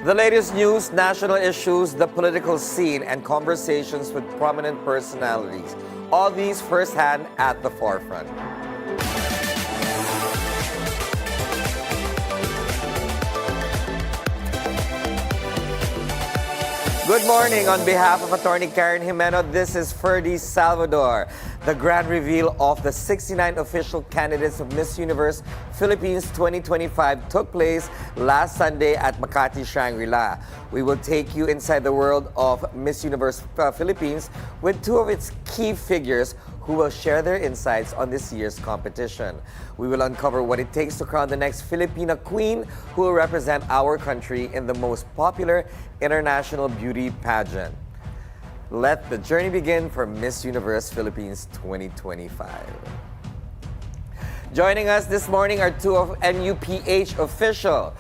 The latest news, national issues, the political scene, and conversations with prominent personalities. All these firsthand at the forefront. Good morning. On behalf of Attorney Karen Jimeno, this is Ferdi Salvador. The grand reveal of the 69 official candidates of Miss Universe Philippines 2025 took place last Sunday at Makati Shangri-La. We will take you inside the world of Miss Universe Philippines with two of its key figures who will share their insights on this year's competition. We will uncover what it takes to crown the next Filipina queen who will represent our country in the most popular international beauty pageant. Let the journey begin for Miss Universe Philippines 2025. Joining us this morning are two of MUPh official.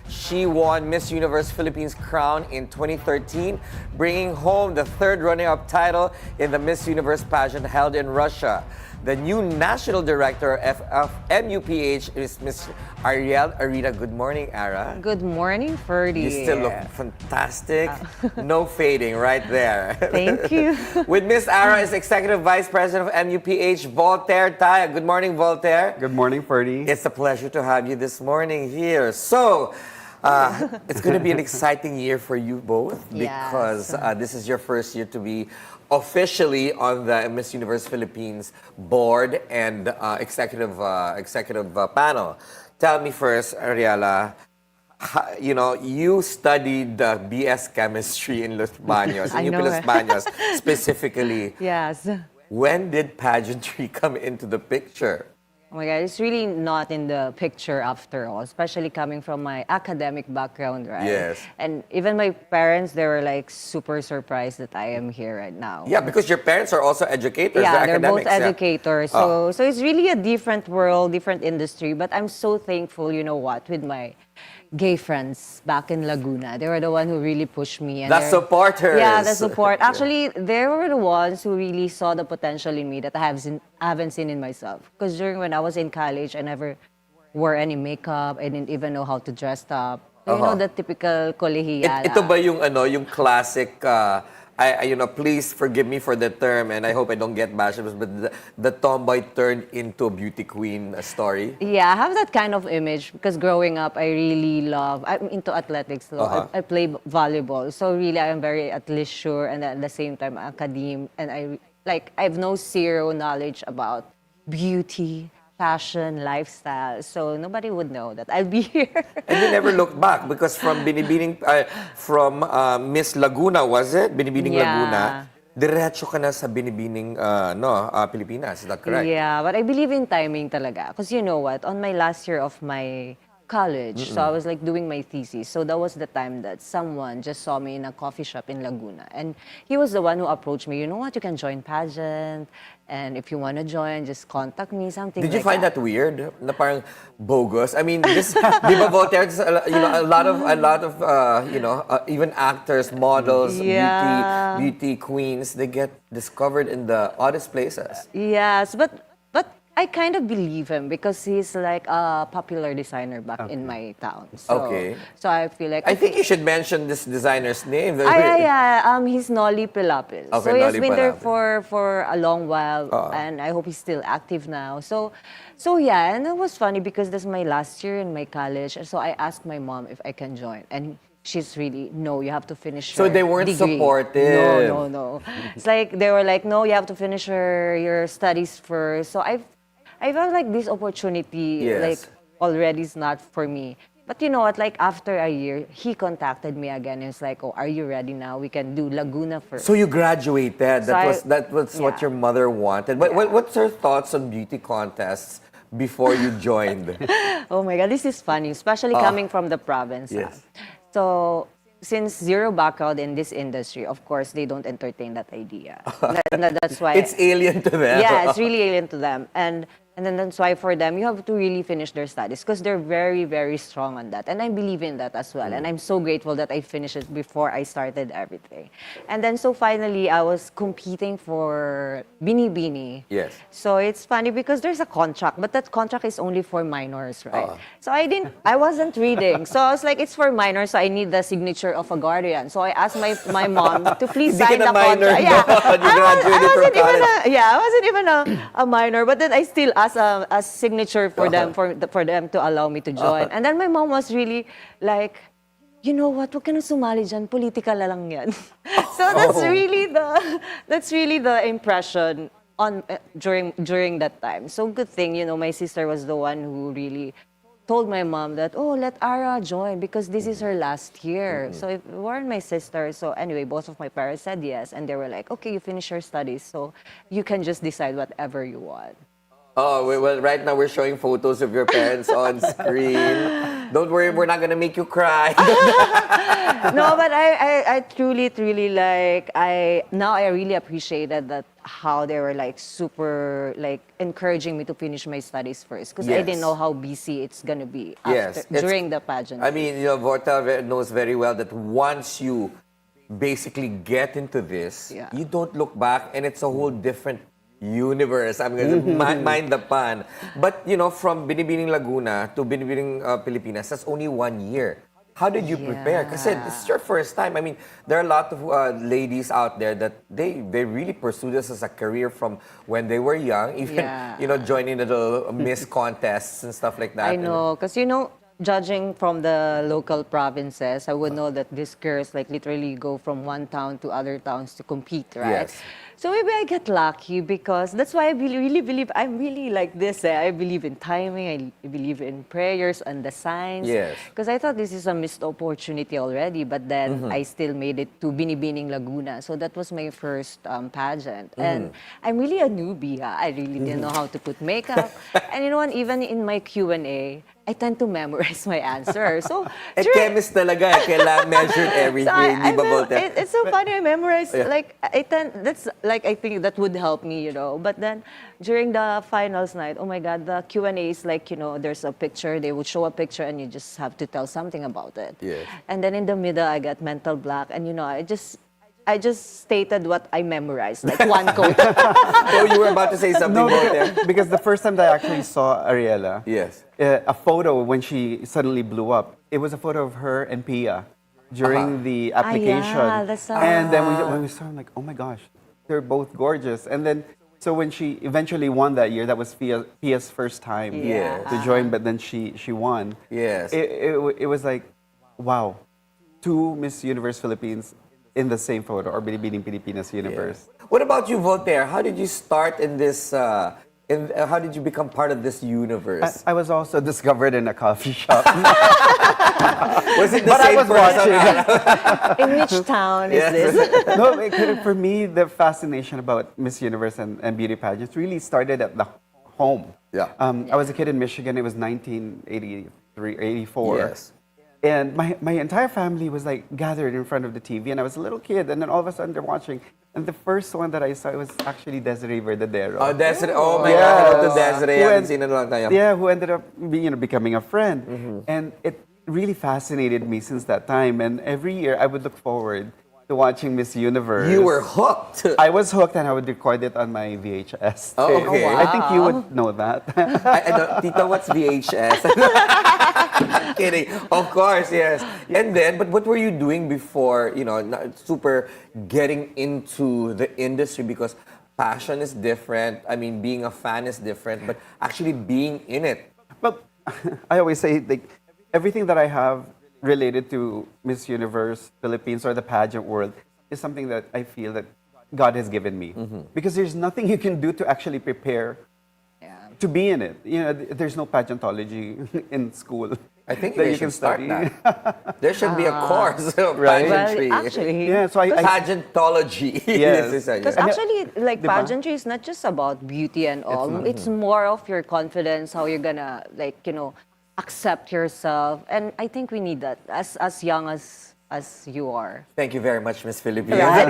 She won Miss Universe Philippines crown in 2013, bringing home the third runner-up title in the Miss Universe pageant held in Russia. The new national director of MUPh is Miss Ariella Arida. Good morning, Ara. Good morning, Ferdi. You still look fantastic. No fading right there. Thank you. With Miss Ara is Executive Vice President of MUPh, Voltaire Tayag. Good morning, Voltaire. Good morning, Ferdi. It's a pleasure to have you this morning here. So, it's going to be an exciting year for you both because this is your first year to be officially on the Miss Universe Philippines board and executive panel. Tell me first, Ariella, you studied BS chemistry in Los Baños, in UP Los Baños specifically. Yes. When did pageantry come into the picture? Oh my God, it's really not in the picture after all, especially coming from my academic background, right? Yes. And even my parents, they were like super surprised that I am here right now. Yeah, because your parents are also educators. Yeah, they're both academics, educators. So it's really a different world, different industry. But I'm so thankful, you know what, with my gay friends back in Laguna. They were the one who really pushed me. And the supporters. Yeah, the support. Actually, they were the ones who really saw the potential in me that I haven't seen in myself. Because during when I was in college, I never wore any makeup. I didn't even know how to dress up. So, you know, the typical kolehiyala. Ito ba yung classic, please forgive me for the term and I hope I don't get bashed, but the tomboy turned into a beauty queen story? Yeah, I have that kind of image because growing up, I'm into athletics. So I play volleyball. So really, I'm very at leisure and at the same time, academe. And I have no zero knowledge about beauty, fashion, lifestyle. So nobody would know that I'll be here. And you never looked back because from Miss Laguna, was it? Binibining Laguna. Diretso ka na sa Binibining Pilipinas. Is that correct? Yeah, but I believe in timing talaga. Because you know what? On my last year of my college, so I was like doing my thesis. So that was the time that someone just saw me in a coffee shop in Laguna. And he was the one who approached me. You know what? You can join pageant. And if you want to join, just contact me, something Did you find that weird? Na parang bogus? I mean, this, di ba Voltaire, a lot of even actors, models, beauty queens, they get discovered in the oddest places. Yes, but I kind of believe him because he's like a popular designer back in my town. So, so I feel like... I think you should mention this designer's name. He's Nolly Pilapil. Okay, so he has Nolly been there Pilapil. for a long while and I hope he's still active now. So yeah, and it was funny because this is my last year in my college. So I asked my mom if I can join. And she's really, no, you have to finish So your they weren't degree. supportive. No. It's like, they were like, no, you have to finish your studies first. So I felt like this opportunity, like, already is not for me. But you know what, like, after a year, he contacted me again and was like, oh, are you ready now? We can do Laguna first. So you graduated. So that was what your mother wanted. What's her thoughts on beauty contests before you joined? Oh my God, this is funny, especially coming from the province. Yes. So, since zero background in this industry, of course, they don't entertain that idea. That's why... It's alien to them. Yeah, it's really alien to them. And And then that's why for them, you have to really finish their studies because they're very, very strong on that. And I believe in that as well. And I'm so grateful that I finished it before I started everything. And then so finally, I was competing for Binibini. Yes. So it's funny because there's a contract, but that contract is only for minors, right? So I wasn't reading. So I was like, it's for minors, so I need the signature of a guardian. So I asked my mom to please sign the contract. Yeah, I wasn't even a minor, but then I still asked a signature for them for them to allow me to join. And then my mom was really like, you know what? Huwag ka na sumali dyan. Politika na lang yan. So that's really the impression on during that time. So good thing, my sister was the one who really told my mom that, let Ara join because this is her last year. So it weren't my sister. So anyway, both of my parents said yes. And they were like, okay, you finish your studies. So you can just decide whatever you want. Oh, well, right now we're showing photos of your parents on screen. Don't worry, we're not gonna make you cry. No, but I truly, now I really appreciated that how they were like super encouraging me to finish my studies first because I didn't know how busy it's gonna be during the pageant. I mean, Voltaire knows very well that once you basically get into this, you don't look back and it's a whole different universe. I'm going to mind the pun. But, from Binibining Laguna to Binibining Pilipinas, that's only 1 year. How did you prepare? Because it's your first time. I mean, there are a lot of ladies out there that they really pursue this as a career from when they were young, even, joining the little Miss contests and stuff like that. I know, because, judging from the local provinces, I would know that these girls literally go from one town to other towns to compete, right? Yes. So maybe I get lucky because that's why I really believe, I'm really like this. I believe in timing, I believe in prayers and the signs. Yes. Because I thought this is a missed opportunity already, but then I still made it to Binibining Laguna. So that was my first pageant. And I'm really a newbie. I really didn't know how to put makeup. And you know what, even in my Q&A, I tend to memorize my answer. So, chemist talaga. Kailangan measure everything. It's so funny. I memorize I think that would help me, But then during the finals night, oh my God, the Q&A is there's a picture. They would show a picture and you just have to tell something about it. Yes. And then in the middle, I got mental block, and I just stated what I memorized, like one quote. Oh, you were about to say something about there. Because the first time that I actually saw Ariella, Yes. a photo when she suddenly blew up, it was a photo of her and Pia during the application. And then when we saw her, I'm like, oh my gosh, they're both gorgeous. And then, so when she eventually won that year, that was Pia's first time to join, but then she won. Yes. It was like, wow, 2 Miss Universe Philippines in the same photo, or Binibining Pilipinas universe. Yeah. What about you, Voltaire? How did you start in this? How did you become part of this universe? I was also discovered in a coffee shop. Was it the same person? In which town is this? No, for me, the fascination about Miss Universe and beauty pageants really started at the home. Yeah. I was a kid in Michigan. It was 1983, 84. Yes. And my entire family was gathered in front of the TV, and I was a little kid, and then all of a sudden they're watching. And the first one that I saw was actually Desiree Verdadero. Oh, Desiree! Oh my God, I love Desiree. I haven't seen it in a long time. Yeah, who ended up becoming a friend. And it really fascinated me since that time. And every year I would look forward to watching Miss Universe. You were hooked. I was hooked, and I would record it on my VHS. Oh, okay. I think you would know that. Tita, what's VHS? Kidding. Of course, yes. And then, but what were you doing before, super getting into the industry? Because passion is different. I mean, being a fan is different, but actually being in it. Well, I always say, everything that I have related to Miss Universe Philippines or the pageant world is something that I feel that God has given me. Because there's nothing you can do to actually prepare to be in it. There's no pageantology in school. I think that you can start study. that. There should be a course of Right. pageantry. Well, actually, Yeah, so I Pageantology. Yes. because actually, pageantry is not just about beauty and all. It's more of your confidence, how you're gonna, accept yourself. And I think we need that as young as as you are. Thank you very much, Miss Philippines. Right?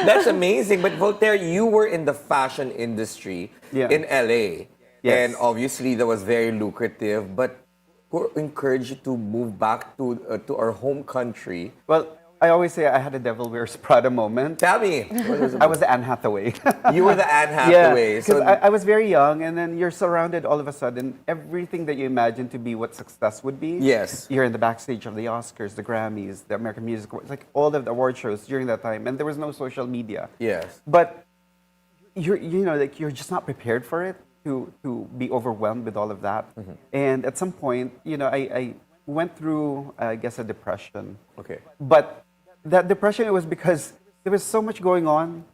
That's amazing. But Voltaire, you were in the fashion industry in LA. Yes. And obviously that was very lucrative. But who encouraged you to move back to our home country? Well, I always say I had a Devil Wears Prada moment. Tell me. I was the Anne Hathaway. You were the Anne Hathaway. Yeah, because I was very young, and then you're surrounded all of a sudden, everything that you imagine to be what success would be. Yes. You're in the backstage of the Oscars, the Grammys, the American Music Awards, like all of the award shows during that time, and there was no social media. Yes. But you're just not prepared for it to be overwhelmed with all of that. And at some point, I went through, I guess, a depression. Okay. But that depression, it was because there was so much going on,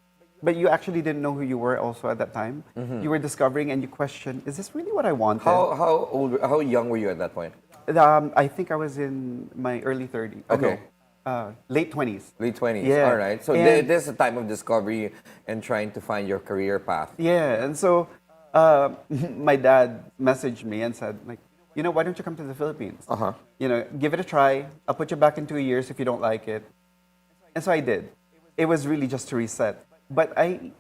but you actually didn't know who you were also at that time. You were discovering and you questioned, is this really what I wanted? How young were you at that point? I think I was in my early 30s. Okay. Late 20s. Late 20s. Yeah. All right. So And- this is a time of discovery and trying to find your career path. Yeah, and so my dad messaged me and said, like, why don't you come to the Philippines? Give it a try. I'll put you back in 2 years if you don't like it. And so I did. It was really just to reset. But I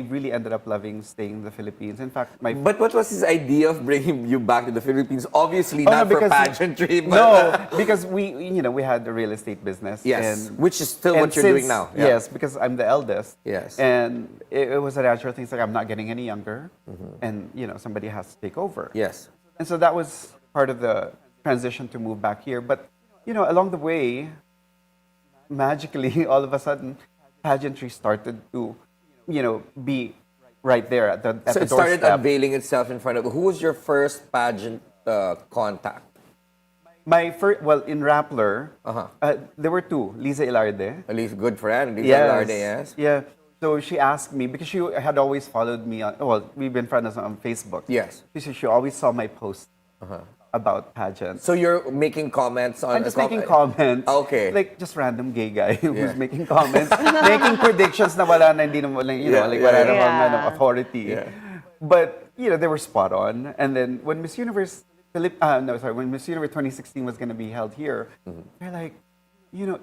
really ended up loving staying in the Philippines. In fact, But what was his idea of bringing you back to the Philippines? Obviously Oh, no, not for because- pageantry, but no, because we had a real estate business. yes, and, which is still and what you're doing since- now. Yeah. Yes, because I'm the eldest. Yes. And it was a natural thing. It's like I'm not getting any younger, and somebody has to take over. Yes. And so that was part of the transition to move back here. But along the way, magically, all of a sudden, pageantry started to, be right there at the So the it started doorstep. unveiling itself in front of. Who was your first pageant contact? My first, well, in Rappler, there were two. Lisa Ilarde. At least good friend, Lisa Yes. Velarde, yes. Yeah. So she asked me, because she had always followed me on, well, we've been friends on Facebook. Yes. She always saw my posts about pageants. So you're making comments on. I'm just making comments. Okay. Like, just random gay guy Yeah. who's making comments, making predictions na wala na, hindi naman, Yeah, like, yeah, wala yeah. namang, Yeah. authority. Yeah. But, they were spot on. And then when Miss Universe, when Miss Universe 2016 was going to be held here, they're like,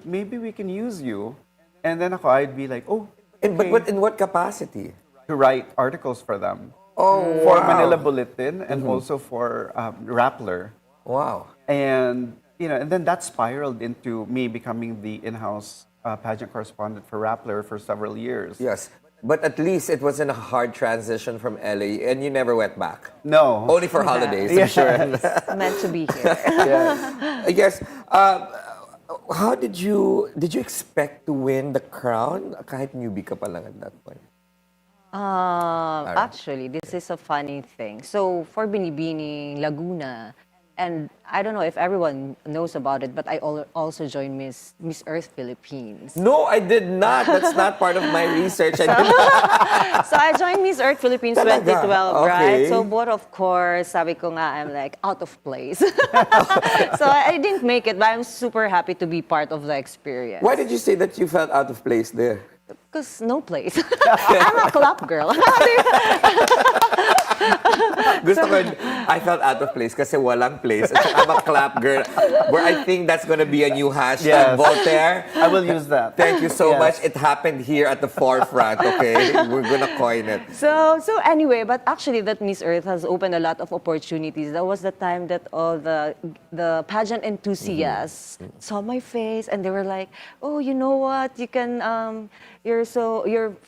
maybe we can use you. And then I'd be like, oh, But okay, in what capacity? to write articles for them. Oh, For wow. Manila Bulletin and also for Rappler. Wow. And and then that spiraled into me becoming the in-house pageant correspondent for Rappler for several years. Yes. But at least it wasn't a hard transition from LA and you never went back. No. Only for holidays, I'm Yes. sure. Meant to be here. Yeah. I guess, how did you expect to win the crown kahit newbie ka pa lang at that point? Actually, this is a funny thing. So for Binibining, Laguna, and I don't know if everyone knows about it, but I also joined Miss Earth Philippines. No, I did not. That's not part of my research. So I joined Miss Earth Philippines Talaga? 2012, right? Okay. So but of course, sabi ko nga, I'm like out of place. So I didn't make it, but I'm super happy to be part of the experience. Why did you say that you felt out of place there? Because no place. I'm a club girl. Gusto ko, I felt out of place kasi walang place. At I'm a clap girl. Where I think that's gonna be a new hashtag, Yes. Voltaire. I will use that. Thank you so Yes. much. It happened here at the forefront, okay? We're gonna coin it. So anyway, but actually that Miss Earth has opened a lot of opportunities. That was the time that all the pageant enthusiasts saw my face and they were like, "Oh, you know what? You can you're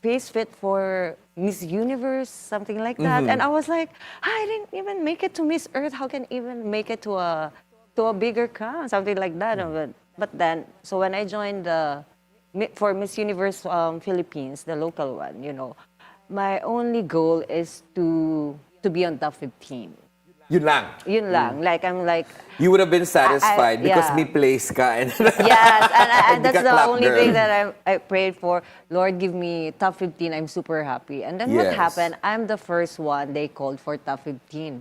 face fit for Miss Universe, something like that." And I was like, I didn't even make it to Miss Earth. How can I even make it to a bigger crown, something like that. But then, so when I joined for Miss Universe Philippines, the local one, my only goal is to be on top 15. Yun lang. Yun lang. Like, I'm like, You would have been satisfied because yeah. may place ka. And yes, and Hindi that's ka the clap only girl. thing that I prayed for. Lord, give me top 15. I'm super happy. And then what Yes. happened? I'm the first one they called for top 15.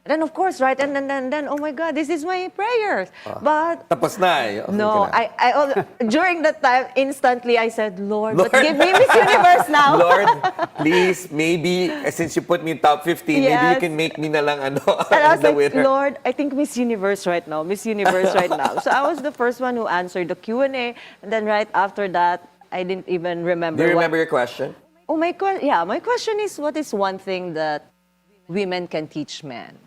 then of course, right, and then oh my God, this is my prayers. But Tapos na eh. Okay no, ka na. during that time, instantly I said, Lord, but give me Miss Universe now. Lord, please, maybe, since you put me in top 15, maybe you Yes. can make me na lang ano, And I was the like, winner. Lord, I think Miss Universe right now, Miss Universe right now. So I was the first one who answered the Q&A, and then right after that, I didn't even remember. Do you remember your question? Oh, my question is, what is one thing that women can teach men?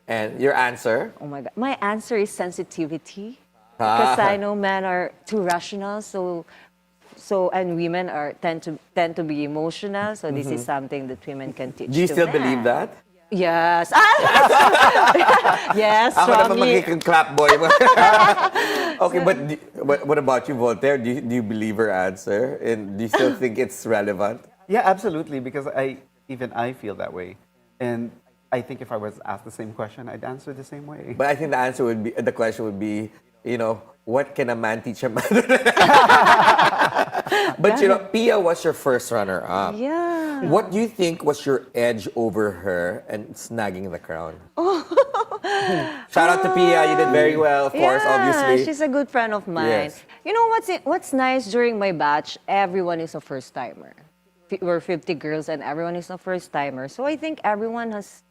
And your answer? Oh my God. My answer is sensitivity. Because I know men are too rational, and women tend to be emotional. So this is something that women can teach. Do you to still men. believe that? Yes. Yes, Ako naman strongly. magiging clap boy. Okay, but what about you, Voltaire? Do you believe her answer? And do you still think it's relevant? Yeah, absolutely, because I feel that way. And I think if I was asked the same question, I'd answer the same way. But I think the question would be, what can a man teach a man? But Pia was your first runner-up. Yeah. What do you think was your edge over her and snagging the crown? Shout out to Pia, you did very well, of course, obviously. She's a good friend of mine. Yes. You know what's nice during my batch? Everyone is a first timer. We're 50 girls and everyone is a first timer. So I think everyone has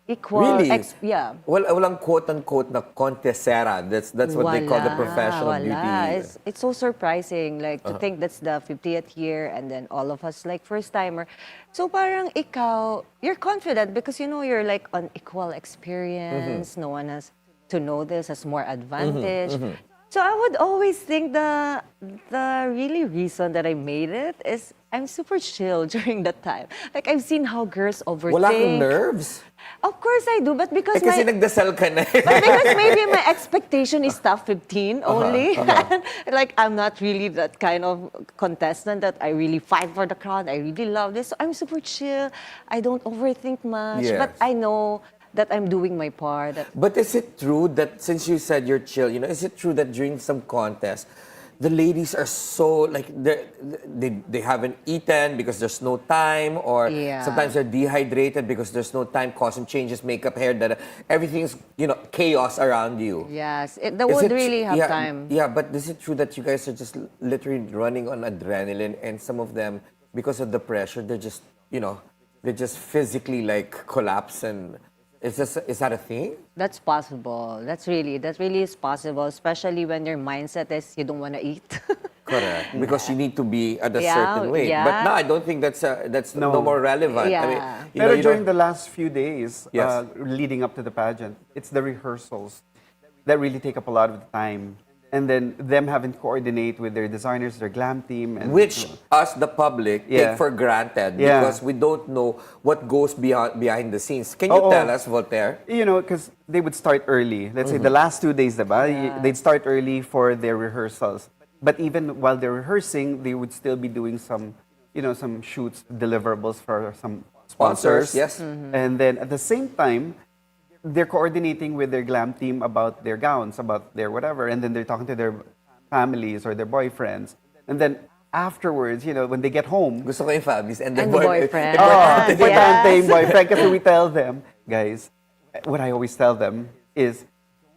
equal. Really? Yeah. Walang quote-unquote na contesera. That's what they call the professional beauty. It's so surprising, like, to think that's the 50th year and then all of us, like, first-timer. So parang ikaw, you're confident because, you're, like, on equal experience. No one has to know this, has more advantage. So I would always think the really reason that I made it is I'm super chill during that time. Like, I've seen how girls overthink. Wala kang nerves? Of course I do, but because Kasi nagdasal ka na. but because maybe my expectation is top 15 only. Like, I'm not really that kind of contestant that I really fight for the crown. I really love this. So I'm super chill. I don't overthink much. Yes. But I know that I'm doing my part. But is it true that, since you said you're chill, is it true that during some contests, the ladies are so, like, they haven't eaten because there's no time, or sometimes they're dehydrated because there's no time, costume changes, makeup, hair, everything's, chaos around you. Yes, they would really have time. Yeah, but is it true that you guys are just literally running on adrenaline, and some of them, because of the pressure, they're just, they just physically, like, collapse? And is that a thing? That's possible. That really is possible, especially when your mindset is you don't want to eat. Correct. Because you need to be at a certain weight. Yeah. But now I don't think that's no more relevant. Yeah. I mean, Pero during the last few days, Yes. leading up to the pageant, it's the rehearsals that really take up a lot of the time. And then them having to coordinate with their designers, their glam team. And which us, the public, take for granted because we don't know what goes behind the scenes. Can you tell us, Voltaire? Because they would start early. Let's say the last 2 days, diba? They'd start early for their rehearsals. But even while they're rehearsing, they would still be doing some shoots, deliverables for some sponsors. Yes. And then at the same time, they're coordinating with their glam team about their gowns, about their whatever, and then they're talking to their families or their boyfriends. And then afterwards, when they get home, Gusto ko yung families and their And the boyfriend. importante yung boyfriend. Kasi we tell them, guys, what I always tell them is,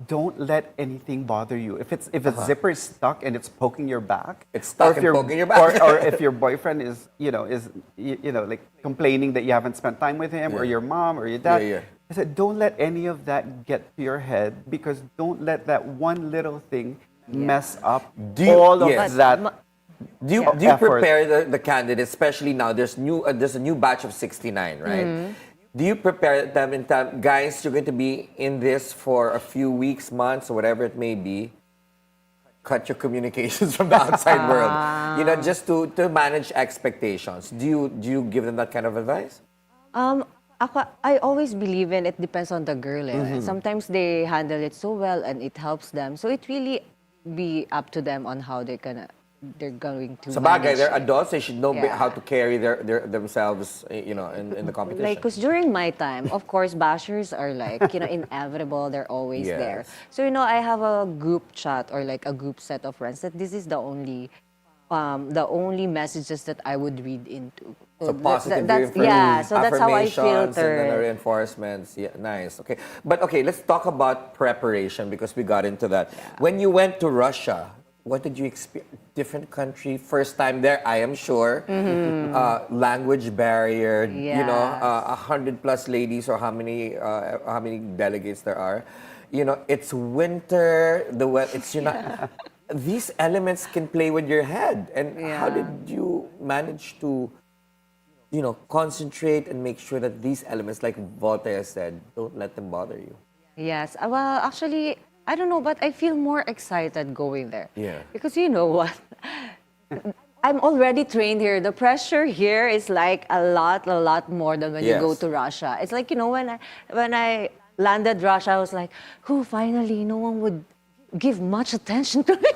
don't let anything bother you. If a zipper is stuck and it's poking your back, It's stuck and poking your back. or if your boyfriend is like complaining that you haven't spent time with him, or your mom or your dad. Yeah. I said, don't let any of that get to your head, because don't let that one little thing mess up all of that. Do you effort. prepare the candidates, especially now? There's a new batch of 69, right? Do you prepare them in time, guys? You're going to be in this for a few weeks, months, or whatever it may be. Cut your communications from the outside world, just to manage expectations. Do you give them that kind of advice? I always believe in it depends on the girl. Sometimes they handle it so well and it helps them. So it really be up to them on how they're going to Sa bagay, manage they're it. adults. They should know how to carry themselves, in the competition. Like, because during my time, of course, bashers are like, inevitable. They're always there. So, I have a group chat or like a group set of friends that this is the only the only messages that I would read into. So positive yeah, so that's how I affirmations filter and then the it. reinforcements. Yeah, nice. Okay. But okay, let's talk about preparation because we got into that. When you went to Russia, what did you experience? Different country, first time there, I am sure. Language barrier, you know, Yes. 100+ ladies or how many delegates there are. You know, it's winter, it's, you know, these elements can play with your head. And how Yeah. did you manage to, you know, concentrate and make sure that these elements, like Voltaire said, don't let them bother you? Yes. Well, actually, I don't know, but I feel more excited going there. Yeah. Because you know what? I'm already trained here. The pressure here is like a lot more than when you go Yes. to Russia. It's like, you know, when I landed Russia, I was like, oh, finally, no one would give much attention to me.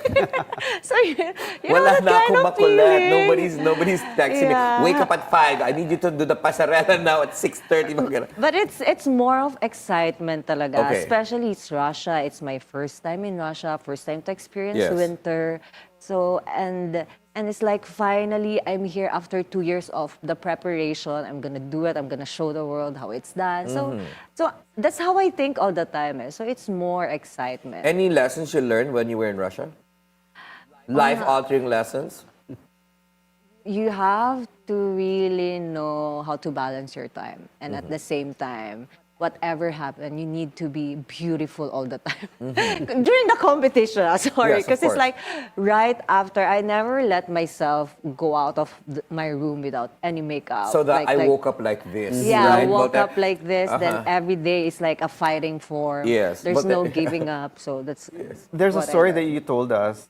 So you know Wala that na kind akong of makulit. feeling. Nobody's texting Yeah. me. Wake up at 5. I need you to do the pasarela now at 6:30. But it's more of excitement talaga. Okay. Especially it's Russia. It's my first time in Russia, first time to experience Yes. winter. So and it's like finally I'm here after 2 years of the preparation. I'm gonna do it. I'm gonna show the world how it's done. So that's how I think all the time. So it's more excitement. Any lessons you learned when you were in Russia? Life-altering lessons? You have to really know how to balance your time. And at the same time, whatever happened, you need to be beautiful all the time. During the competition, sorry. Yes, of Because it's course. like right after, I never let myself go out of my room without any makeup. So that Like- I woke up like this. Yeah, right? woke Voltaire? up like this, then every day is like a fighting form. Yes, There's but no the- giving up. So that's There's a what I story learned. that you told us.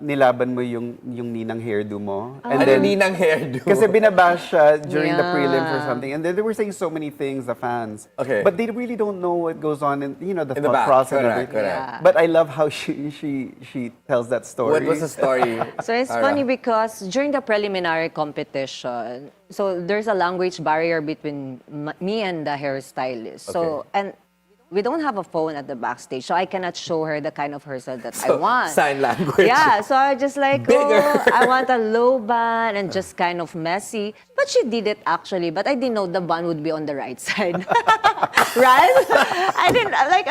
Nilaban mo yung ninang hairdo mo. Ah. Ano ninang hairdo? Kasi binabash siya during the Yeah. prelims or something. And they were saying so many things, the fans. Okay. But they really don't know what goes on in, you know, the In the thought back, process and correct, everything. correct. Yeah. But I love how she tells that story. What was the story? So it's Ara? funny because during the preliminary competition, so there's a language barrier between me and the hairstylist. So, Okay. and we don't have a phone at the backstage, so I cannot show her the kind of hairstyle that I So, want. sign language. Yeah, so I just like, Bigger. oh, I want a low bun and just kind of messy. But she did it actually, but I didn't know the bun would be on the right side. Right? I didn't, like,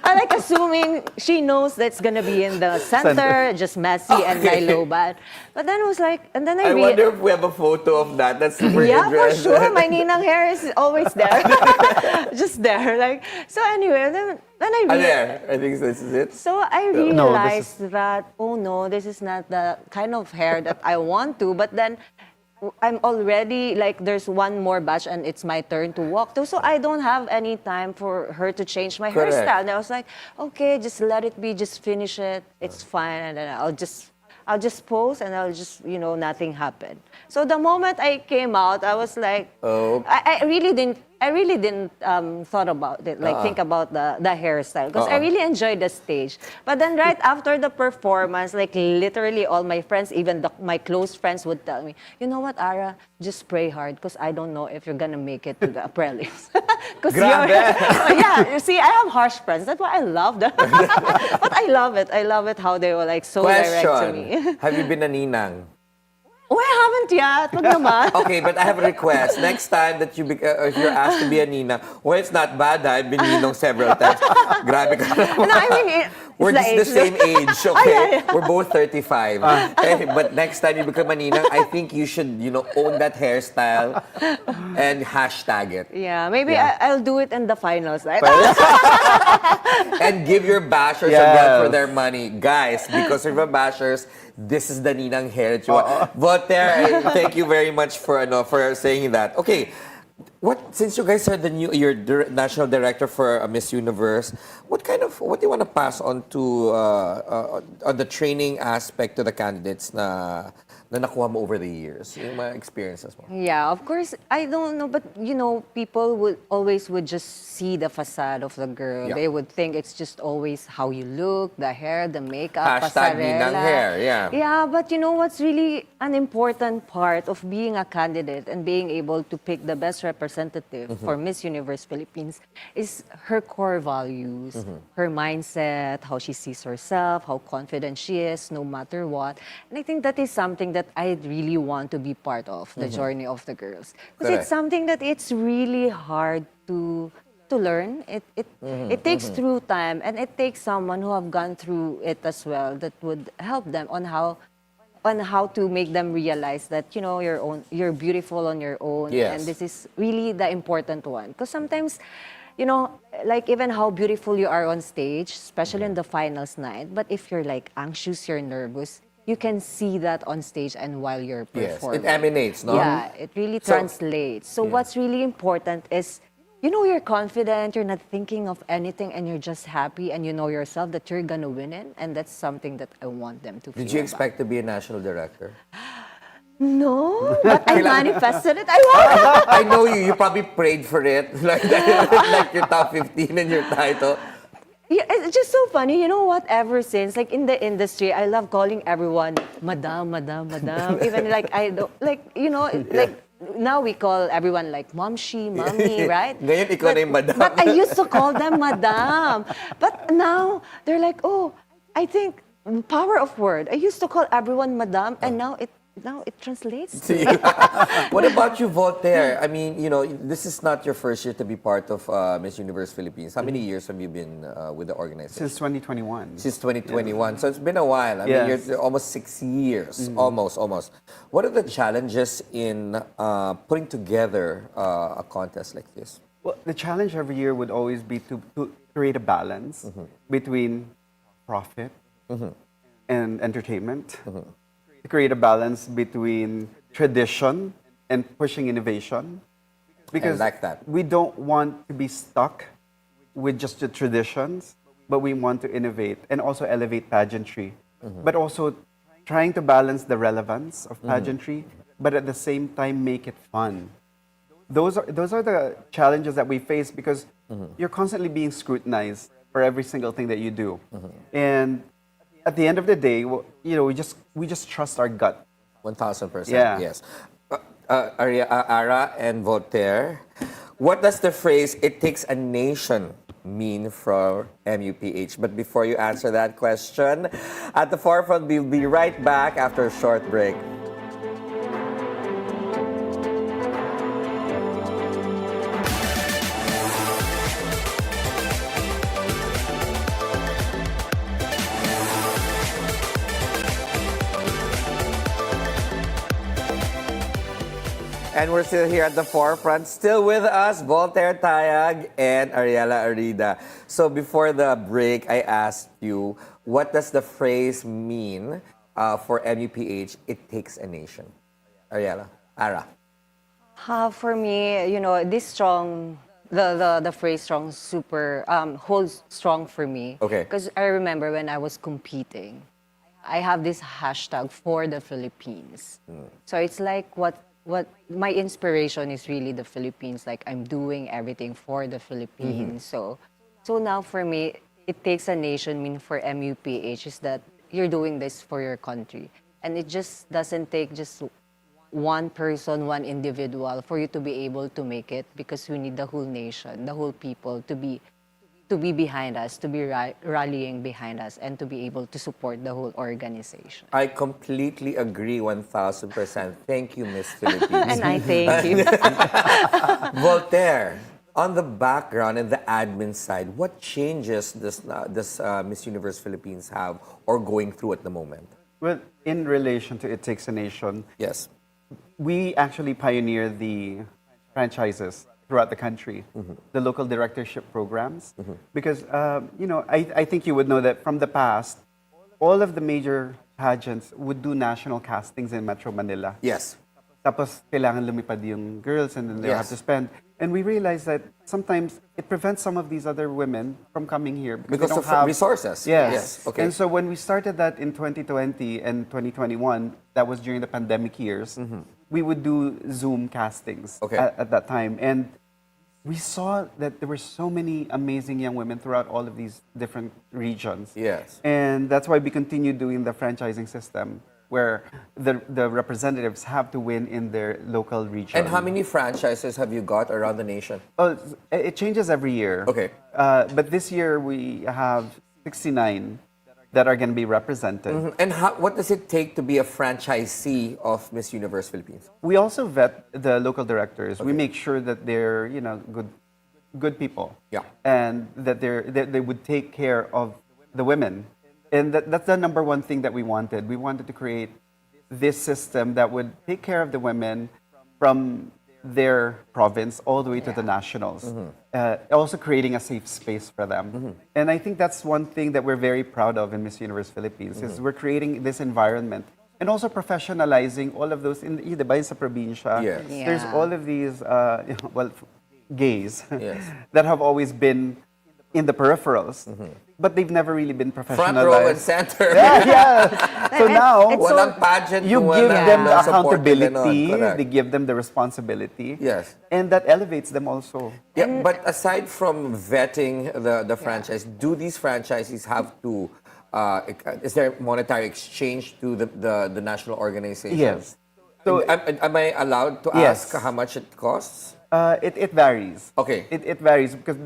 I like assuming she knows that's gonna be in the center, just messy and my Okay. low bun. But then it was like, and then I I wonder if we have a photo of that. That's super yeah, for interesting. sure. My ninang hair is always there. Just there. Like, so anyway, then I Ah, realized, there. I think this is it. so I No, this realized that, oh no, this is not the kind of hair that I want to. But then I'm already, like, there's one more batch and it's my turn to walk to. So I don't have any time for her to change my Correct. hairstyle. And I was like, okay, just let it be, just finish it. It's fine. And then I'll just pose and I'll just, you know, nothing happened. So the moment I came out, I was like, Oh. I really didn't thought about it, like think about the hairstyle, because I really enjoyed the stage. But then right after the performance, like literally all my friends, even my close friends would tell me, you know what, Ara, just pray hard because I don't know if you're gonna make it to the prelims. Grabe. Yeah, you see, I have harsh friends. That's why I love them. But I love it. I love it how they were like so direct to me. Question. Have you been a ninang? Oh, I haven't yet. Wag naman. Okay, but I have a request. Next time that if you're asked to be a ninang, well, it's not bad. I've been ninong several times. Grabe ka naman. No, I mean, it's We're the just the age. same age, okay? yeah. We're both 35. Okay, but next time you become a ninang, I think you should, you know, own that hairstyle and hashtag it. Yeah, maybe Yeah. I'll do it in the finals. Right? And give your bashers a Yes. run for their money. Guys, because of your bashers, this is the ninang hair that you want. Voltaire, thank you very much for saying that. Okay, since you guys are you're national director for Miss Universe, what do you want to pass on to on the training aspect to the candidates na nakuha mo over the years, yung mga experiences mo? Yeah, of course. I don't know, but you know, people would just see the facade of the girl. Yeah. They would think it's just always how you look, the hair, the makeup, Hashtag pasarela. ninang hair, yeah. Yeah, but you know what's really an important part of being a candidate and being able to pick the best representative representative for Miss Universe Philippines is her core values, her mindset, how she sees herself, how confident she is, no matter what. And I think that is something that I really want to be part of, the journey of the girls. Because it's something that it's really hard to learn. It takes through time, and it takes someone who have gone through it as well that would help them on how to make them realize that you're beautiful on your own, Yes. and this is really the important one. Because sometimes, like even how beautiful you are on stage, especially in the finals night, but if you're like anxious, you're nervous, you can see that on stage and while you're Yes, performing. it emanates, no? Yeah, it really So- translates. So what's really important is, you're confident, you're not thinking of anything, and you're just happy, and you know yourself that you're gonna win it, and that's something that I want them to feel. Did you about. expect to be a national director? No, but I manifested it. I want. I know you. You probably prayed for it, like your top 15 and your title. Yeah, it's just so funny. You know what? Ever since, like in the industry, I love calling everyone Madam, Madam, Madam. Even like I don't like. Now we call everyone like Momshi, Mommy, right? Ngayon, ikaw na yung madam. But I used to call them Madam. But now, they're like, oh, I think power of word. I used to call everyone Madam, and now it translates to See? What about you, Voltaire? I mean, this is not your first year to be part of Miss Universe Philippines. How many years have you been with the organization? Since 2021. Since 2021. So it's been a while. I mean, Yes. you're almost 6 years. Almost. What are the challenges in putting together a contest like this? Well, the challenge every year would always be to create a balance between profit and entertainment. To create a balance between tradition and pushing innovation. Because like that. we don't want to be stuck with just the traditions, but we want to innovate and also elevate pageantry. But also trying to balance the relevance of pageantry, but at the same time make it fun. Those are the challenges that we face because you're constantly being scrutinized for every single thing that you do. And at the end of the day, we just trust our gut. 1,000%. Yeah. Yes. Ara and Voltaire, what does the phrase "it takes a nation" mean for MUPH? But before you answer that question, at the forefront, we'll be right back after a short break. And we're still here at the forefront. Still with us, Voltaire Tayag and Ariella Arida. So before the break, I asked you, what does the phrase mean for MUPH, "it takes a nation"? Ariella, Ara. For me, this strong, the phrase strong super holds strong for me. Okay. Because I remember when I was competing, I have this hashtag for the Philippines. So it's like what my inspiration is really the Philippines. Like I'm doing everything for the Philippines. So now for me, it takes a nation mean for MUPH is that you're doing this for your country. And it just doesn't take just one person, one individual for you to be able to make it because we need the whole nation, the whole people to be behind us, to be rallying behind us, and to be able to support the whole organization. I completely agree 1,000%. Thank you, Miss Philippines. And I thank you. Voltaire, on the background and the admin side, what changes does Miss Universe Philippines have or going through at the moment? Well, in relation to It Takes a Nation, Yes. we actually pioneered the franchises throughout the country, the local directorship programs. Because, I think you would know that from the past, all of the major pageants would do national castings in Metro Manila. Yes. Tapos, kailangan lumipad yung girls and then they have Yes. to spend. And we realized that sometimes it prevents some of these other women from coming here Because they of don't have resources. Yes. Yes. Okay. And so when we started that in 2020 and 2021, that was during the pandemic years, we would do Zoom castings Okay. at that time. And we saw that there were so many amazing young women throughout all of these different regions. Yes. And that's why we continued doing the franchising system, where the representatives have to win in their local region. And how many franchises have you got around the nation? Oh, it changes every year. Okay. But this year we have 69 that are going to be represented. And what does it take to be a franchisee of Miss Universe Philippines? We also vet the local directors. We make sure that they're good people. Yeah. And that they would take care of the women. And that's the number one thing that we wanted. We wanted to create this system that would take care of the women from their province all the way to the nationals. Also creating a safe space for them. And I think that's one thing that we're very proud of in Miss Universe Philippines is we're creating this environment and also professionalizing all of those diba, sa probinsya. Yes. Yeah. There's all of these gays Yes. that have always been in the peripherals, but they've never really been professionalized. Front row and center. Yeah. So now, It's so- Walang pageant. you kung give walang them the support nila nun. accountability, Correct. they give them the responsibility, Yes. and that elevates them also. Yeah, but aside from vetting the franchise, do these franchisees have to, is there monetary exchange to the national organization? Yes. So Am I allowed to Yes. ask how much it costs? it varies. Okay. It varies because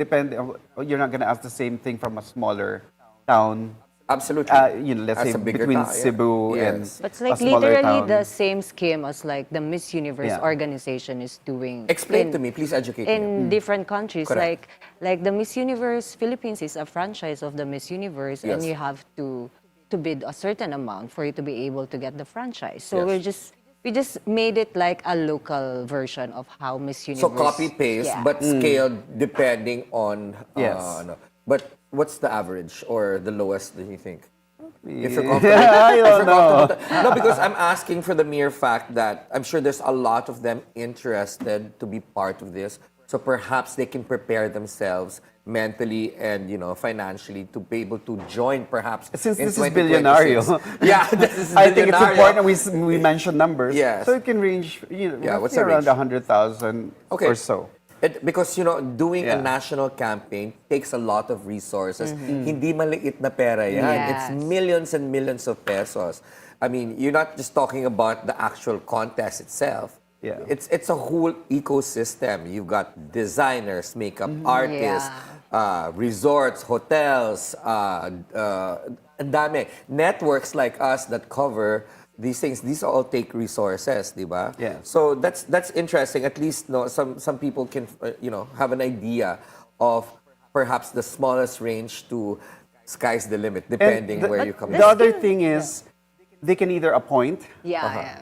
you're not going to ask the same thing from a smaller town. Absolutely. Let's As say a bigger between town, yeah. Cebu and Yes. But it's a like smaller literally town. the same scheme as like the Miss Universe Yeah. organization is doing. Explain to me, please educate me. In different countries, Correct. like the Miss Universe Philippines is a franchise of the Miss Universe, and Yes. you have to bid a certain amount for you to be able to get the franchise. So Yes. we just made it like a local version of how Miss Universe. So copy paste, Yeah. but scaled depending on. Yes. But what's the average or the lowest that you think? If you're Yeah, comfortable, I if don't you're know. comfortable no, because I'm asking for the mere fact that I'm sure there's a lot of them interested to be part of this. So perhaps they can prepare themselves mentally and financially to be able to join perhaps Since in this is 2026. Bilyonaryo. Yeah, this is I think it's Bilyonaryo. important we mention numbers. Yes. So it can range, Yeah, what's roughly the around range? 100,000 Okay. or so. Because doing a Yeah. national campaign takes a lot of resources. Hindi maliit na pera yan. Yes. It's millions and millions of pesos. I mean, you're not just talking about the actual contest itself. Yeah. It's a whole ecosystem. You've got designers, makeup artists, resorts, hotels, ang dami. Networks like us that cover these things. These all take resources, di ba? Yeah. So that's interesting. At least some people can have an idea of perhaps the smallest range to sky's the limit, depending And where you come The other thing is, they can either appoint Yeah.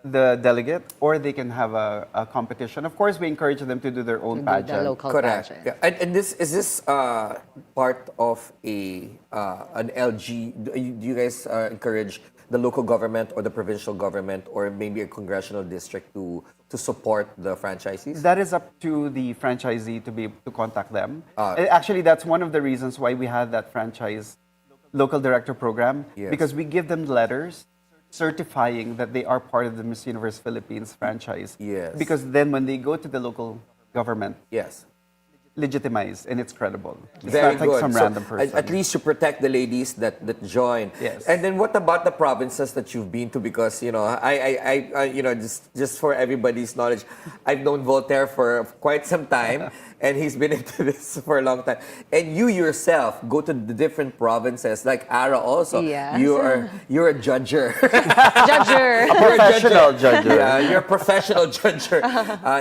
the delegate or they can have a competition. Of course, we encourage them to do their own The pageant. local Correct. pageant. Yeah. And is this part of an LG? Do you guys encourage the local government or the provincial government or maybe a congressional district to support the franchisees? That is up to the franchisee to be able to contact them. Ah. Actually, that's one of the reasons why we had that franchise local director program, Yes. because we give them letters certifying that they are part of the Miss Universe Philippines franchise. Yes. Because then when they go to the local government, Yes. legitimized and it's credible. It's Very not like good. some So, random person. At least you protect the ladies that join. Yes. And then what about the provinces that you've been to? Because I just for everybody's knowledge, I've known Voltaire for quite some time, and he's been into this for a long time. And you yourself go to the different provinces, like Ara also. Yes. You're a judger. Judger. You're a Professional judger. judger. Yeah, you're a professional judger.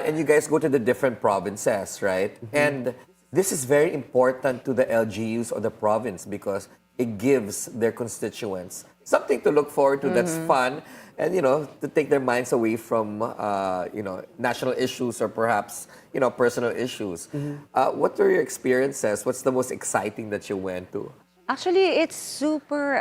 And you guys go to the different provinces, right? And this is very important to the LGUs of the province because it gives their constituents something to look forward to that's fun and, to take their minds away from, national issues or perhaps, personal issues. What were your experiences? What's the most exciting that you went to? Actually, it's super.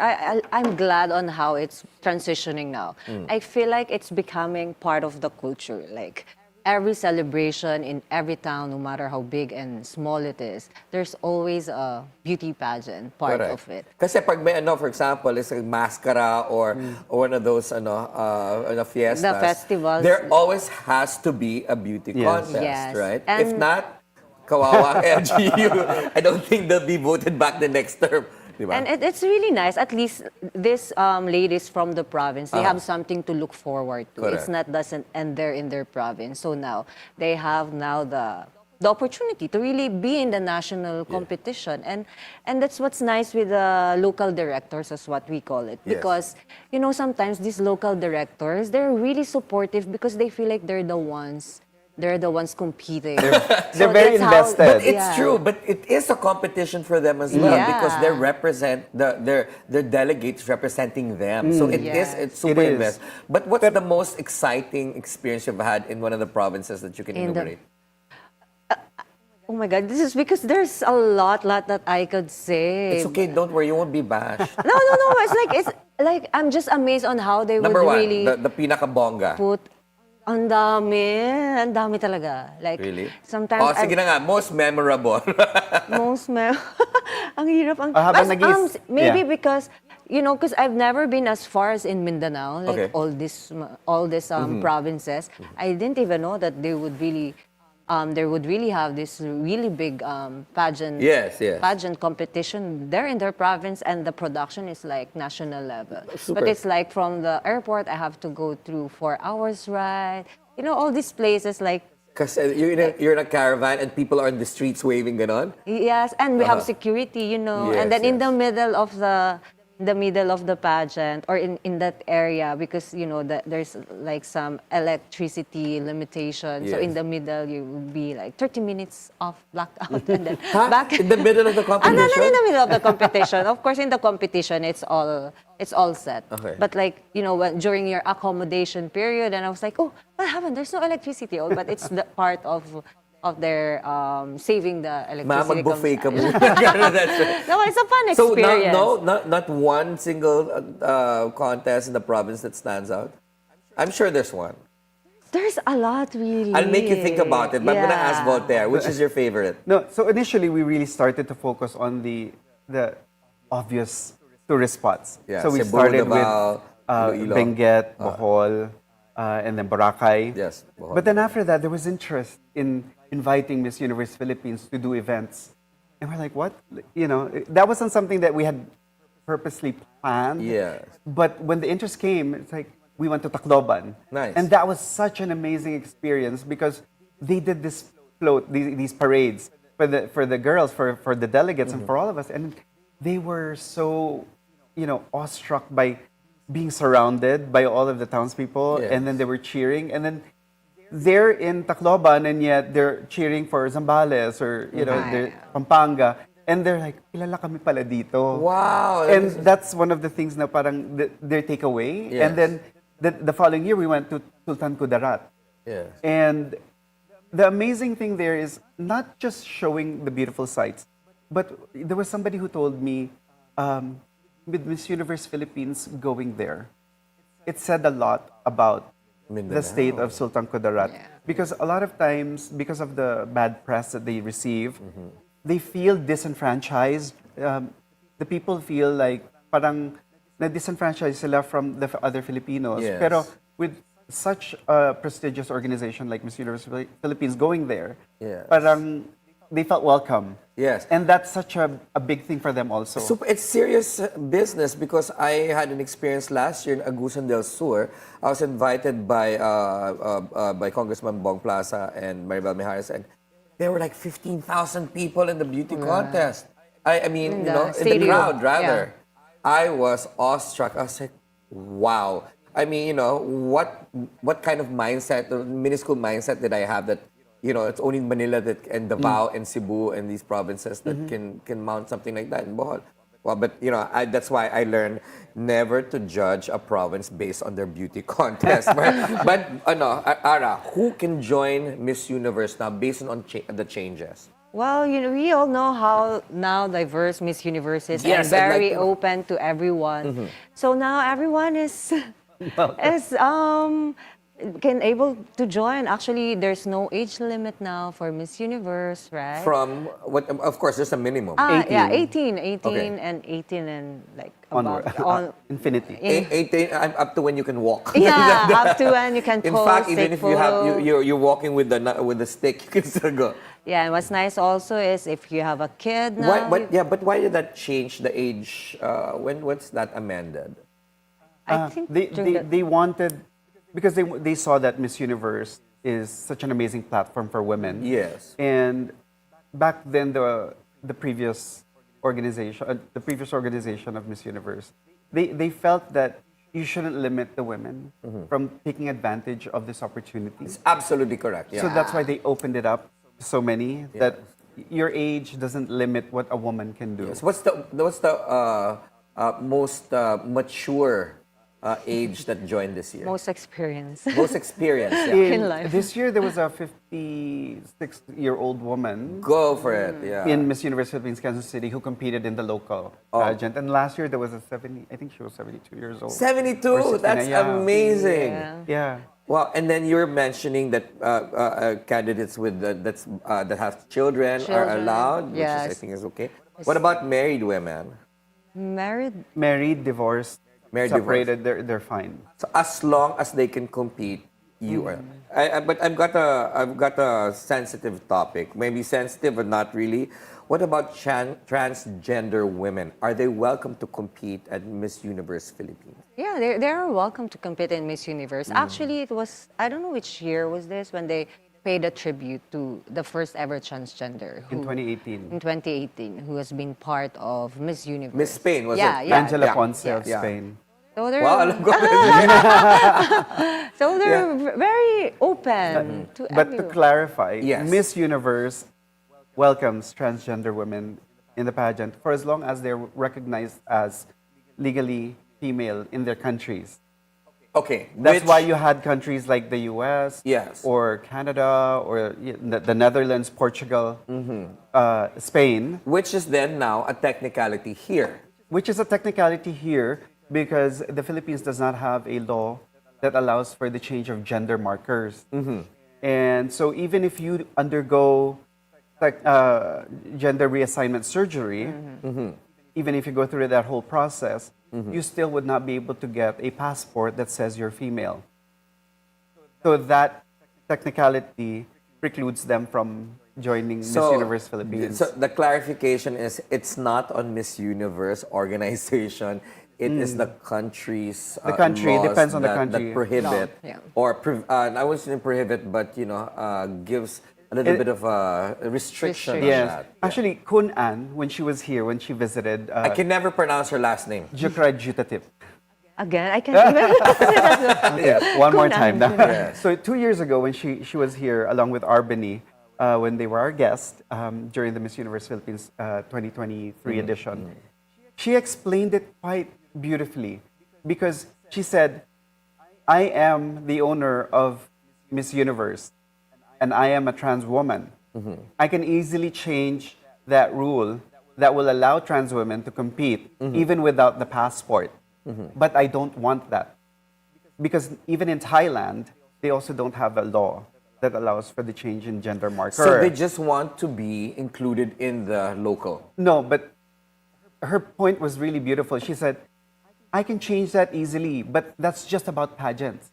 I'm glad on how it's transitioning now. I feel like it's becoming part of the culture. Like every celebration in every town, no matter how big and small it is, there's always a beauty pageant part of it. Kasi pag may for example, is a mascara or one of those fiestas. The festivals. There always has to be a beauty Yes. contest, Yes. right? And- If not, kawawa ang LGU. I don't think they'll be voted back the next term. Diba? And it's really nice. At least these ladies from the province, they have something to look forward to. Correct. It's not doesn't end there in their province. So now they have now the opportunity to really be in the national competition. And that's what's nice with the local directors, as what we call it. Yes. Because, sometimes these local directors, they're really supportive because they feel like they're the ones competing. They're very invested. But it's true. But it is a competition for them as well Yeah. because their delegates representing them. So it's super It is. invested. But what's the most exciting experience you've had in one of the provinces that you can enumerate? Oh my God, this is because there's a lot that I could say. It's okay. Don't worry. You won't be bashed. No. It's like I'm just amazed on how they Number would one, really the pinakabongga. put. Ang dami talaga. Like Really? sometimes Sige na nga, most memorable. ang hirap habang maybe yeah. because because I've never been as far as in Mindanao, like Okay. all these provinces. I didn't even know that they would really there would really have this really big pageant Yes. pageant competition there in their province, and the production is like national level. Super. But it's like from the airport, I have to go through 4 hours ride. All these places like. Because you're in a caravan and people are in the streets waving ganon. Yes, and we have security, and then in the middle of the pageant, or in that area, because there's like some electricity limitation. So Yes. in the middle you will be like 30 minutes off blackout, and then Back in the middle of the competition? Not in the middle of the competition. Of course, in the competition it's all set. Okay. But like during your accommodation period, and I was like, oh, what happened? There's no electricity. Oh, but it's the part of their saving the electricity. Mag-buffet ka muna. That's right. No, it's a fun So experience. not one single contest in the province that stands out? I'm sure there's one. There's a lot, really. I'll make you think about it, but I'm gonna Yeah. ask Voltaire, which is your favorite? No, so initially we really started to focus on the obvious tourist spots. Yeah, So we Cebu, started Davao, with Iloilo. Benguet, Bohol, and then Boracay. Yes, Bohol. But then after that, there was interest in inviting Miss Universe Philippines to do events. And we're like, what? That wasn't something that we had purposely planned. Yes. But when the interest came, it's like, we went to Tacloban. Nice. And that was such an amazing experience because they did this float, these parades for the girls, for the delegates, and for all of us. And they were so, awestruck by being surrounded by all of the townspeople. Yes. And then they were cheering. And then they're in Tacloban, and yet they're cheering for Zambales or, they're Pampanga. And they're like, kilala kami pala dito. Wow. And that's one of the things na parang their takeaway. Yes. And then the following year, we went to Sultan Kudarat. Yes. And the amazing thing there is not just showing the beautiful sights, but there was somebody who told me, with Miss Universe Philippines going there, it said a lot about Mindanao. the state of Sultan Kudarat. Because a lot of times, because of the bad press that they receive, they feel disenfranchised. The people feel like parang na-disenfranchised sila from the other Filipinos. Yes. Pero with such a prestigious organization like Miss Universe Philippines going there, Yes. parang they felt welcome. Yes. And that's such a big thing for them also. It's serious business because I had an experience last year in Agusan del Sur. I was invited by Congressman Bong Plaza and Maribel Mijares, and there were like 15,000 people in the beauty contest. I mean, In in the the stadium. crowd, rather. I was awestruck. I was like, wow. I mean, what kind of mindset, or minuscule mindset did I have that, it's only Manila and Davao and Cebu and these provinces that can mount something like that in Bohol. Well, but that's why I learned never to judge a province based on their beauty contest. but Ara, who can join Miss Universe now based on the changes? Well, we all know how now diverse Miss Universe is, Yes, and I'd like very to- open to everyone. So now everyone is can able to join. Actually, there's no age limit now for Miss Universe, right? From what? Of course, there's a minimum. Yeah, 18. 18 Okay. and 18 and like Onward. above. On, Infinity. 18 up to when you can walk. yeah, up to when you can In post, fact, even take if you have photo. you're walking with the stick, you can still go. Yeah, and what's nice also is if you have a kid now. But why did that change the age? What's that amended? I think They wanted, because they saw that Miss Universe is such an amazing platform for women. Yes. And back then, the previous organization of Miss Universe, they felt that you shouldn't limit the women from taking advantage of this opportunity. It's absolutely correct. Yeah. So that's why they opened it up to so many, that your age doesn't limit what a woman can do. So what's the most mature age that joined this year? most experience. Most experience. Yeah. In life. This year, there was a 56-year-old woman Go for it. Yeah. in Miss Universe Philippines, Kansas City, who competed in the local pageant. And last year, there was a 70, I think she was 72 years old. 72. Or 69, That's yeah. amazing. Yeah. Yeah. Well, and then you're mentioning that candidates with that have children are Children, allowed, which is, I yes. think is okay. What about married women? Married, Divorced, Married, separated, they're fine. So as long as they can compete, you are. But I've got a sensitive topic. Maybe sensitive, but not really. What about transgender women? Are they welcome to compete at Miss Universe Philippines? yeah, they are welcome to compete in Miss Universe. Actually, it was, I don't know which year was this, when they paid a tribute to the first ever transgender In who, 2018. in 2018, who has been part of Miss Universe. Miss Spain, was Yeah, it? yeah. Angela Yeah. Ponce of Yeah. Spain. So they're, Wow, alam ko. so they're very open to But to everyone. clarify, Yes. Miss Universe welcomes transgender women in the pageant for as long as they're recognized as legally female in their countries. Okay. That's which- why you had countries like the US Yes. or Canada or the Netherlands, Portugal, Spain, Which is then now a technicality here. which is a technicality here because the Philippines does not have a law that allows for the change of gender markers. And so even if you undergo gender reassignment surgery, even if you go through that whole process, you still would not be able to get a passport that says you're female. So that technicality precludes them from joining Miss Universe Philippines. So the clarification is it's not on Miss Universe organization. It is the country's The country, laws depends on the that country. prohibit Law, yeah. or I wouldn't say prohibit, but gives a little bit of a restriction on Yes. that. Actually, Kun An, when she was here, when she visited I can never pronounce her last name. Jukra Jutatip. Again, I can't even say that. Yes, one more time now. Yes. So 2 years ago, when she was here, along with Arbany, when they were our guests during the Miss Universe Philippines 2023 edition, she explained it quite beautifully because she said, I am the owner of Miss Universe and I am a trans woman. I can easily change that rule that will allow trans women to compete even without the passport. But I don't want that. Because even in Thailand, they also don't have a law that allows for the change in gender marker. So they just want to be included in the local. No, but her point was really beautiful. She said, I can change that easily, but that's just about pageants.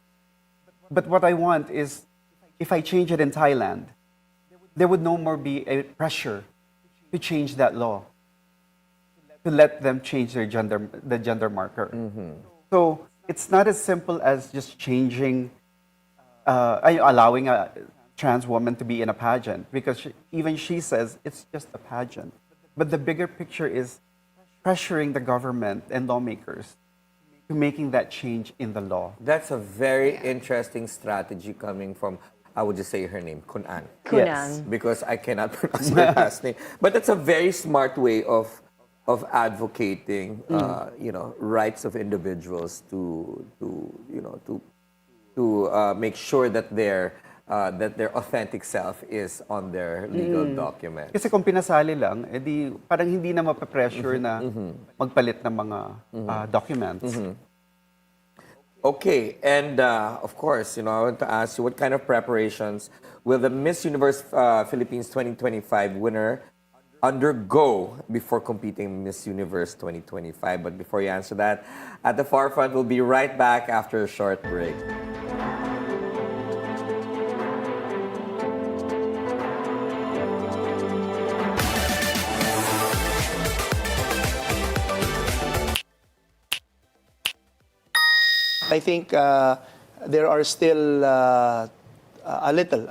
But what I want is, if I change it in Thailand, there would no more be a pressure to change that law, to let them change their the gender marker. So it's not as simple as just changing, allowing a trans woman to be in a pageant, because even she says it's just a pageant. But the bigger picture is pressuring the government and lawmakers to making that change in the law. That's a very interesting strategy coming from, I would just say her name, Kunan. Yes. Because I cannot pronounce her last name. But that's a very smart way of advocating, rights of individuals to make sure that their authentic self is on their legal document. Kasi kung pinasali lang, edi parang hindi na mapapressure na magpalit ng mga documents. Okay, and of course, I want to ask you what kind of preparations will the Miss Universe Philippines 2025 winner undergo before competing in Miss Universe 2025? But before you answer that, at the forefront, we'll be right back after a short break. I think there are still a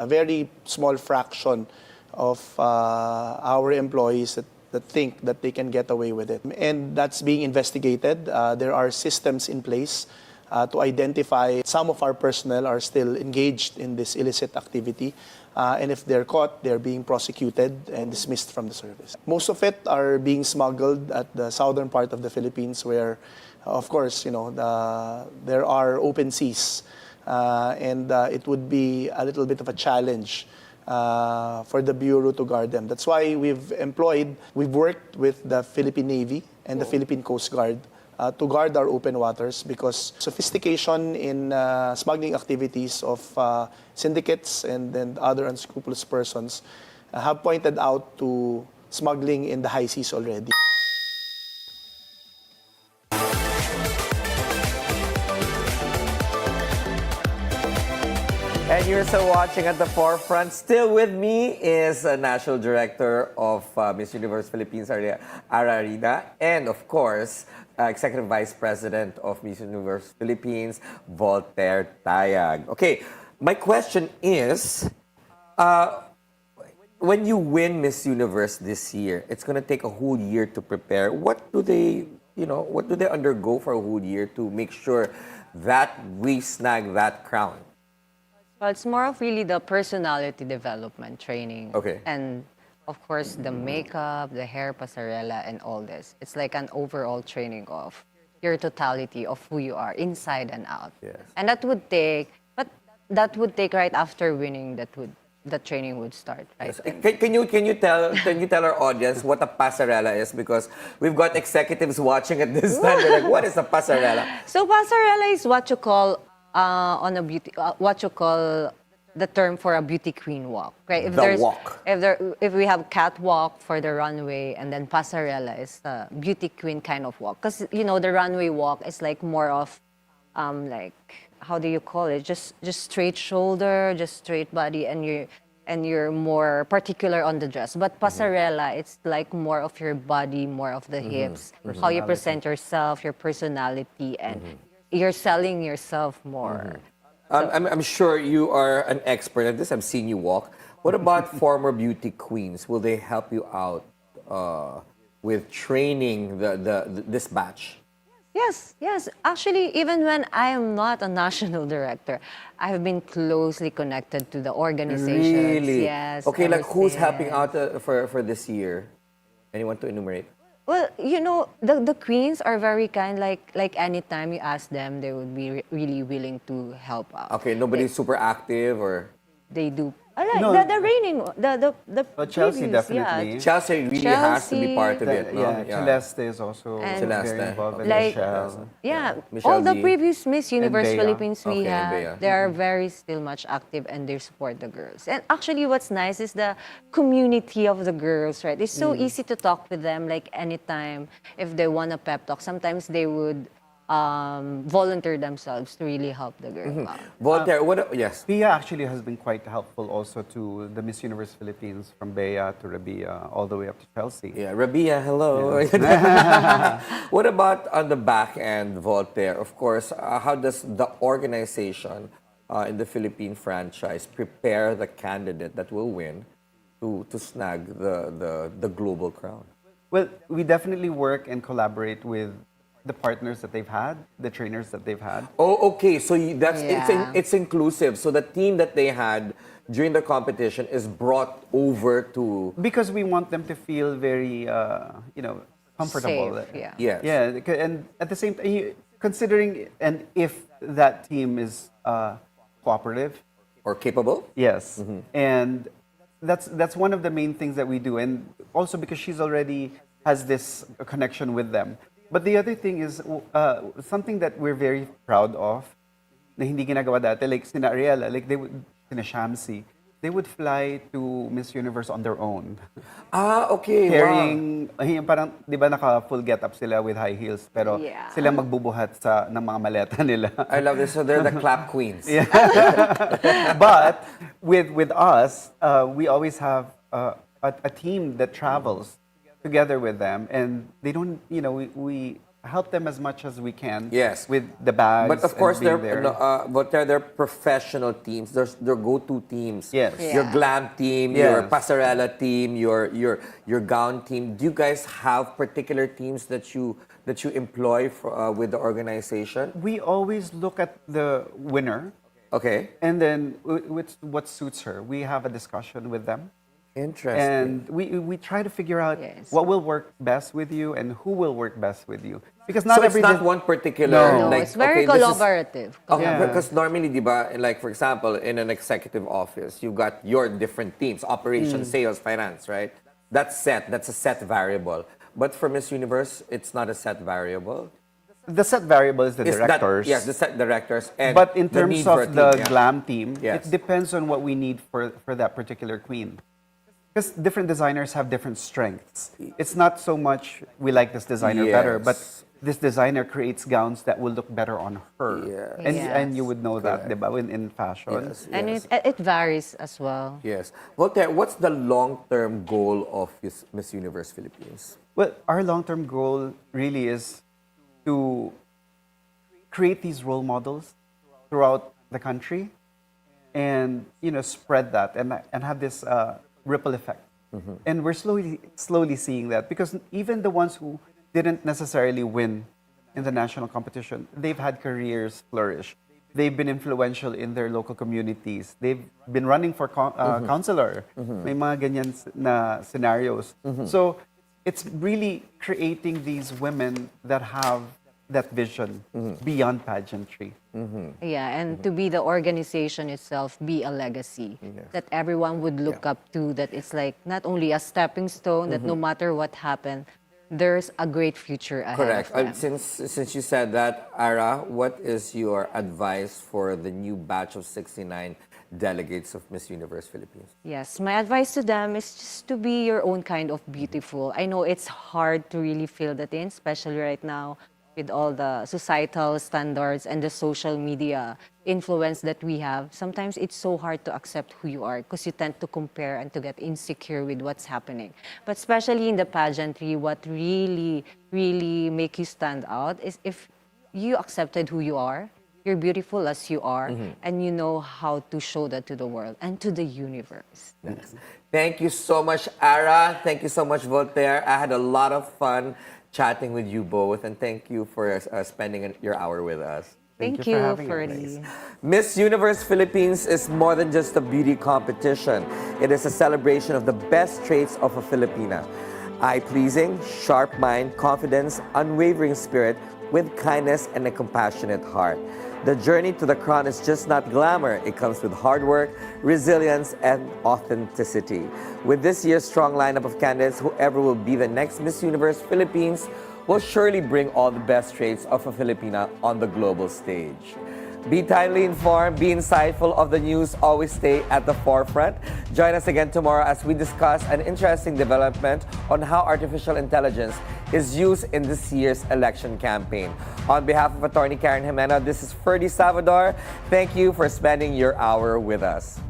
very small fraction of our employees that think that they can get away with it. And that's being investigated. There are systems in place to identify some of our personnel are still engaged in this illicit activity. And if they're caught, they're being prosecuted and dismissed from the service. Most of it are being smuggled at the southern part of the Philippines where, of course, there are open seas. And it would be a little bit of a challenge for the Bureau to guard them. That's why we've worked with the Philippine Navy and the Philippine Coast Guard to guard our open waters because sophistication in smuggling activities of syndicates and other unscrupulous persons have pointed out to smuggling in the high seas already. And you're still watching at the forefront. Still with me is National Director of Miss Universe Philippines, Ariella Arida, and of course, Executive Vice President of Miss Universe Philippines, Voltaire Tayag. Okay, my question is, when you win Miss Universe this year, it's going to take a whole year to prepare. What do they undergo for a whole year to make sure that we snag that crown? Well, it's more of really the personality development training. Okay. And of course, the makeup, the hair, pasarela, and all this. It's like an overall training of your totality of who you are, inside and out. Yes. And that would take right after winning. The training would start. Right. Yes. Can you tell our audience what a pasarela is? Because we've got executives watching at this time. They're like, what is a pasarela? So pasarela is what you call the term for a beauty queen walk, right? Walk. If we have catwalk for the runway, and then pasarela is the beauty queen kind of walk, because the runway walk is like more of, like, how do you call it? Just straight shoulder, just straight body, and you're more particular on the dress. But pasarela, it's like more of your body, more of the hips, how you present yourself, your personality, and you're selling yourself more. I'm sure you are an expert at this. I've seen you walk. What about former beauty queens? Will they help you out with training this batch? Yes. Actually, even when I am not a national director, I have been closely connected to the organizations. Really? Yes. Okay, like who's helping yes. out for this year? Anyone to enumerate? Well, the queens are very kind. Like anytime you ask them, they would be really willing to help out. Okay, nobody's super active or... They do. I like No. the reigning, the But Chelsea previous, definitely. Yeah. Chelsea really has to be Chelsea, part of it, no? Yeah, Celeste is also And- very Celeste. involved. And Like- Michelle. Yeah, Michelle all the D. previous Miss Universe Bea. Philippines we Okay, and Bea. have, they are very still much active and they support the girls. And actually, what's nice is the community of the girls, right? It's so easy to talk with them. Like anytime, if they want a pep talk, sometimes they would volunteer themselves to really help the girl out. Voltaire, yes. Pia actually has been quite helpful also to the Miss Universe Philippines, from Bea to Rabia, all the way up to Chelsea. Yeah, Rabia, hello. What about on the back end, Voltaire? Of course, how does the organization in the Philippine franchise prepare the candidate that will win to snag the global crown? Well, we definitely work and collaborate with the partners that they've had, the trainers that they've had. Oh, okay. So Yeah. it's inclusive. So the team that they had during the competition is brought over to... Because we want them to feel very, comfortable. Safe, yeah. Yes. Yeah, and at the same time, considering, and if that team is cooperative, Or capable? yes, and that's one of the main things that we do, and also because she's already has this connection with them. But the other thing is something that we're very proud of na hindi ginagawa dati. Like sina Ariella, like sina Shamsi, they would fly to Miss Universe on their own. Okay. Carrying, ayun, parang, di ba naka full get-up sila with high heels, pero Yeah. sila magbubuhat ng mga maleta nila. I love this. So they're the clap queens. But with us, we always have a team that travels together with them, and they don't, we help them as much as we can. Yes. With the bags. But of course, and they're being there. they're professional teams. They're go-to teams. Yes. Yeah. Your glam team, Yes. your passerella team, your gown team. Do you guys have particular teams that you employ with the organization? We always look at the winner, Okay. and then what suits her. We have a discussion with them. Interesting. And we try to figure out Yes. what will work best with you and who will work best with you. Because not So it's every not day- one particular. No. No, like, it's very okay, this is- collaborative. Okay, Yeah. because normally, diba, like for example, in an executive office, you've got your different teams, operations, sales, finance, right? That's a set variable. But for Miss Universe, it's not a set variable. The set variable is the It's directors. Yes, the set directors. And But in the terms need for a of the team, yeah. glam team, Yes. it depends on what we need for that particular queen. Because different designers have different strengths. It's not so much we like this designer better, but Yes. this designer creates gowns that will look better on her. Yes. And, Yes. and you would know that, diba, in fashion. Yes, And yes. it varies as well. Yes. Voltaire, what's the long-term goal of Miss Universe Philippines? Well, our long-term goal really is to create these role models throughout the country and spread that and have this ripple effect. And we're slowly seeing that, because even the ones who didn't necessarily win in the national competition, they've had careers flourish. They've been influential in their local communities. They've been running for councilor. May mga ganyan na scenarios. So it's really creating these women that have that vision beyond pageantry. Yeah, and to be the organization itself, be a legacy that everyone would look up to, that it's like not only a stepping stone, that no matter what happened, there's a great future ahead Correct. of them. Since you said that, Ara, what is your advice for the new batch of 69 delegates of Miss Universe Philippines? Yes, my advice to them is just to be your own kind of beautiful. I know it's hard to really feel that in, especially right now with all the societal standards and the social media influence that we have. Sometimes it's so hard to accept who you are because you tend to compare and to get insecure with what's happening. But especially in the pageantry, what really, really make you stand out is if you accepted who you are, you're beautiful as you are, and you know how to show that to the world and to the universe. Thank you so much, Ara. Thank you so much, Voltaire. I had a lot of fun chatting with you both, and thank you for spending your hour with us. Thank you you, for having us. Ferdi. Miss Universe Philippines is more than just a beauty competition. It is a celebration of the best traits of a Filipina. Eye-pleasing, sharp mind, confidence, unwavering spirit, with kindness and a compassionate heart. The journey to the crown is just not glamour. It comes with hard work, resilience, and authenticity. With this year's strong lineup of candidates, whoever will be the next Miss Universe Philippines will surely bring all the best traits of a Filipina on the global stage. Be timely informed, be insightful of the news, always stay at the forefront. Join us again tomorrow as we discuss an interesting development on how artificial intelligence is used in this year's election campaign. On behalf of Attorney Karen Jimeno, this is Ferdi Salvador. Thank you for spending your hour with us.